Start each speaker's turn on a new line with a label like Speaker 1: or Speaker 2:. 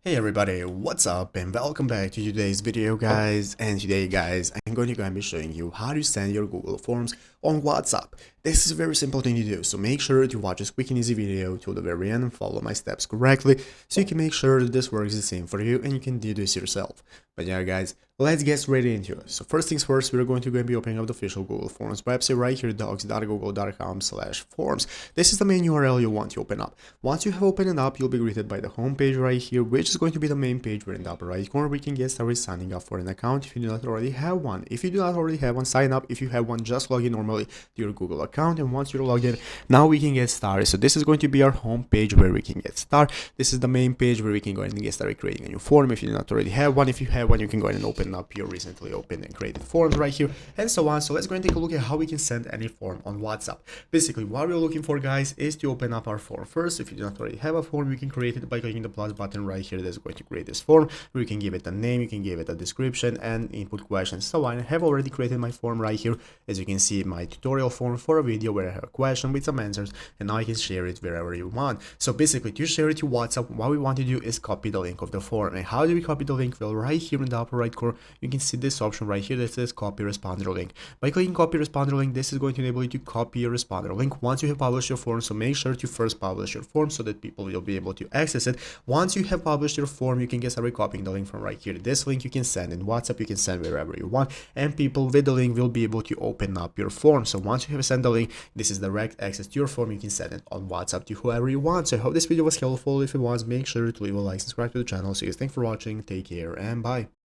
Speaker 1: Hey everybody, what's up and welcome back to today's video guys. And today guys, I'm going to be showing you how to send your Google Forms on WhatsApp. This is a very simple thing to do, so make sure to watch this quick and easy video till the very end and follow my steps correctly so you can make sure that this works the same for you and you can do this yourself. But yeah guys, let's get straight into it. So first things first, we're going to be opening up the official Google Forms website right here, docs.google.com/forms. This is the main URL you want to open up. Once you have opened it up, you'll be greeted by the home page right here, which is going to be the main page where in the upper right corner we can get started signing up for an account if you do not already have one. If you do not already have one, sign up. If you have one, just log in normally to your Google account, and once you're logged in, now we can get started. So this is going to be our home page where we can get started. This is the main page where we can go ahead and get started creating a new form if you do not already have one. If you have one, you can go ahead and open up your recently opened and created forms right here and so on. So let's go and take a look at how we can send any form on WhatsApp. Basically, what we're looking for guys is to open up our form first. If you do not already have a form, you can create it by clicking the plus button right here. That's going to create this form. You can give it a name, you can give it a description and input questions. So I have already created my form right here. As you can see, my tutorial form for a video where I have a question with some answers, and now I can share it wherever you want. So basically, to share it to WhatsApp, what we want to do is copy the link of the form. And how do we copy the link? Well, right here in the upper right corner, you can see this option right here that says copy responder link. By clicking copy responder link, this is going to enable you to copy your responder link once you have published your form. So make sure to first publish your form so that people will be able to access it. Once you have published your form, you can get started copying the link from right here. This link you can send in WhatsApp, you can send wherever you want, and people with the link will be able to open up your form. So once you have sent the link, this is direct access to your form. You can send it on WhatsApp to whoever you want. So I hope this video was helpful. If it was, make sure to leave a like, subscribe to the channel. So guys, thanks for watching, take care, and bye.